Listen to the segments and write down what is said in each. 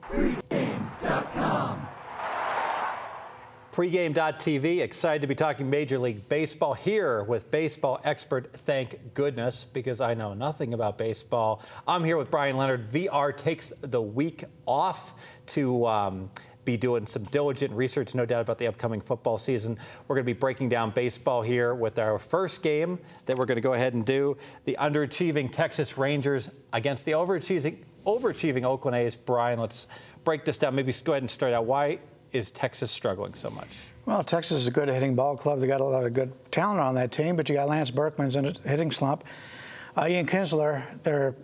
Pregame.com. Pregame.tv, excited to be talking Major League Baseball here with baseball expert, thank goodness, because I know nothing about baseball. I'm here with Bryan Leonard. VR takes the week off to be doing some diligent research, no doubt, about the upcoming football season. We're going to be breaking down baseball here with our first game that we're going to go ahead and do. The underachieving Texas Rangers against the overachieving Oakland A's. Bryan, let's break this down. Maybe go ahead and start out. Why is Texas struggling so much? Well, Texas is a good hitting ball club. They got a lot of good talent on that team, but you got Lance Berkman's in a hitting slump. Ian Kinsler, their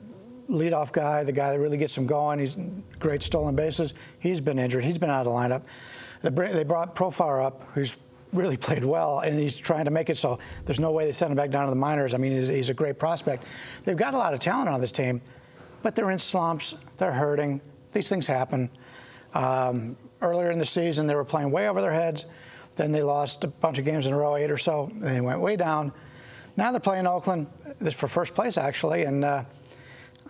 leadoff guy, the guy that really gets them going. He's great stolen bases. He's been injured. He's been out of the lineup. They brought Profar up, who's really played well, and he's trying to make it so there's no way they send him back down to the minors. I mean, he's a great prospect. They've got a lot of talent on this team, but they're in slumps. They're hurting. These things happen. Earlier in the season, they were playing way over their heads. Then they lost a bunch of games in a row, 8 or so. And they went way down. Now they're playing Oakland. This is for first place, actually. And I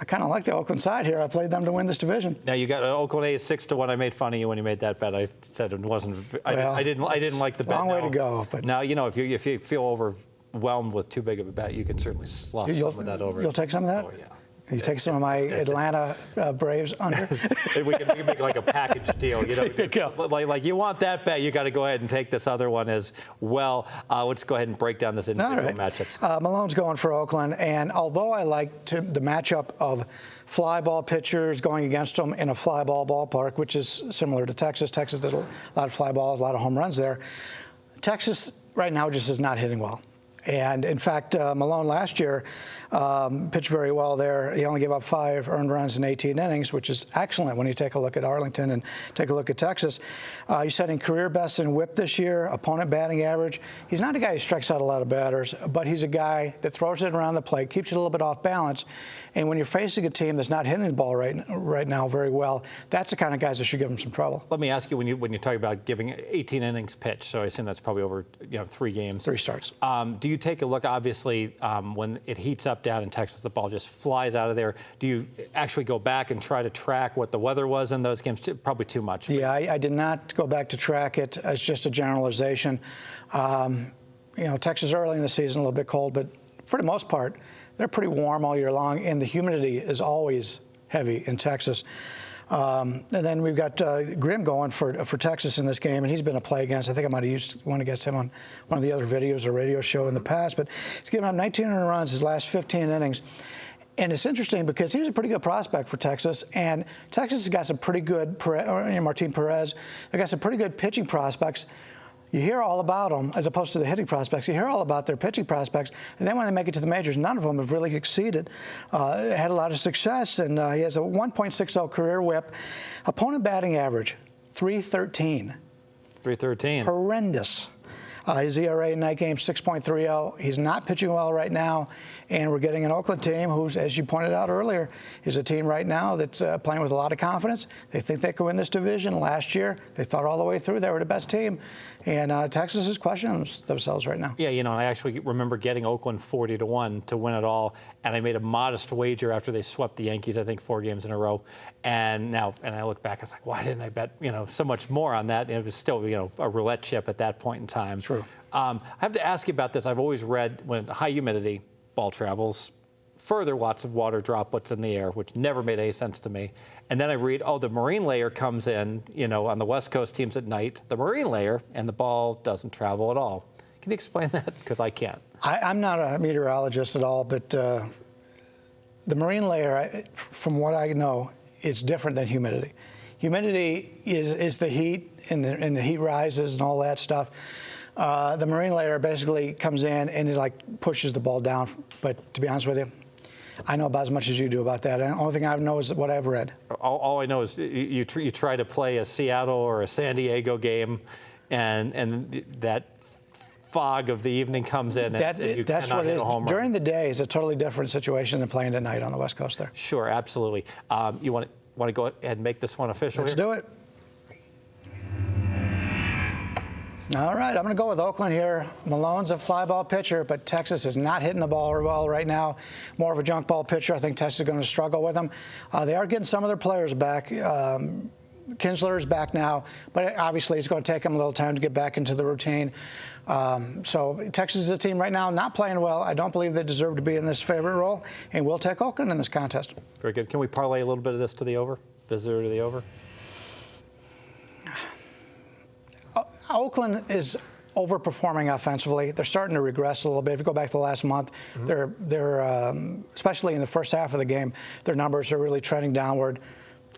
kind of like the Oakland side here. I played them to win this division. Now you got Oakland A 6-1. I made fun of you when you made that bet. I said it wasn't. I didn't like the bet. Long way to go. But now if you feel overwhelmed with too big of a bet, you can certainly slough some of that over. You'll take some of that. Oh yeah. You take some of my Atlanta Braves under. we can make like a package deal. Like you want that bet, you got to go ahead and take this other one as well. Let's go ahead and break down this individual matchups. Malone's going for Oakland, and although I like the matchup of fly ball pitchers going against them in a fly ball ballpark, which is similar to Texas. Texas did a lot of fly balls, a lot of home runs there. Texas right now just is not hitting well. And, in fact, Malone last year pitched very well there. He only gave up 5 earned runs in 18 innings, which is excellent when you take a look at Arlington and take a look at Texas. He's setting career best in whip this year, opponent batting average. He's not a guy who strikes out a lot of batters, but he's a guy that throws it around the plate, keeps it a little bit off balance. And when you're facing a team that's not hitting the ball right now very well, that's the kind of guys that should give them some trouble. Let me ask you, when you talk about giving 18 innings pitch, so I assume that's probably over 3 games. 3 starts. Do you take a look, obviously, when it heats up down in Texas, the ball just flies out of there. Do you actually go back and try to track what the weather was in those games? Probably too much. Yeah, I did not go back to track it. It's just a generalization. Texas early in the season, a little bit cold, but for the most part, they're pretty warm all year long, and the humidity is always heavy in Texas. And then we've got Grimm going for Texas in this game, and he's been a play against. I think I might have used one against him on one of the other videos or radio show in the past. But he's given up 19 earned runs his last 15 innings. And it's interesting because he was a pretty good prospect for Texas, and Texas has got some pretty good, Martin Perez, they've got some pretty good pitching prospects. You hear all about them, as opposed to the hitting prospects. You hear all about their pitching prospects, and then when they make it to the majors, none of them have really exceeded. Had a lot of success, and he has a 1.60 career whip. Opponent batting average, 313. 313. Horrendous. His ERA in night game, 6.30. He's not pitching well right now, and we're getting an Oakland team who's, as you pointed out earlier, is a team right now that's playing with a lot of confidence. They think they could win this division. Last year, they thought all the way through they were the best team, and Texas is questioning themselves right now. Yeah, I actually remember getting Oakland 40-1 to win it all, and I made a modest wager after they swept the Yankees, I think 4 games in a row, and I look back, I was like, why didn't I bet so much more on that? And it was still a roulette chip at that point in time. True. I have to ask you about this. I've always read when high humidity, ball travels further, lots of water droplets in the air, which never made any sense to me. And then I read, the marine layer comes in, on the West Coast teams at night, the marine layer, and the ball doesn't travel at all. Can you explain that? Because I can't. I'm not a meteorologist at all, but the marine layer, from what I know, is different than humidity. Humidity is the heat, and the heat rises and all that stuff. The marine layer basically comes in and it pushes the ball down. But to be honest with you, I know about as much as you do about that. And the only thing I know is what I've read. All I know is you try to play a Seattle or a San Diego game, and that fog of the evening comes in. That's what it is. During the day is a totally different situation than playing at night on the West Coast there. Sure, absolutely. You want to go ahead and make this one official? Let's do it. All right, I'm going to go with Oakland here. Malone's a fly ball pitcher, but Texas is not hitting the ball well right now. More of a junk ball pitcher. I think Texas is going to struggle with them. They are getting some of their players back. Kinsler is back now, but obviously it's going to take him a little time to get back into the routine. So Texas is a team right now not playing well. I don't believe they deserve to be in this favorite role, and we'll take Oakland in this contest. Very good. Can we parlay a little bit of this to the over? Visitor to the over? Oakland is overperforming offensively. They're starting to regress a little bit. If you go back to the last month, they're especially in the first half of the game, their numbers are really trending downward.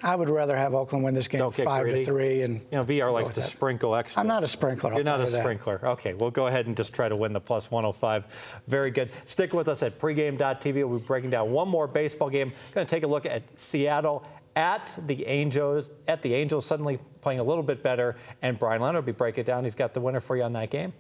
I would rather have Oakland win this game 5-3. And VR likes to sprinkle extra. I'm not a sprinkler. You're not a sprinkler. Okay, we'll go ahead and just try to win the plus 105. Very good. Stick with us at pregame.tv. We'll be breaking down one more baseball game. Going to take a look at Seattle at the Angels. Suddenly playing a little bit better, and Bryan Leonard will be breaking it down. He's got the winner for you on that game.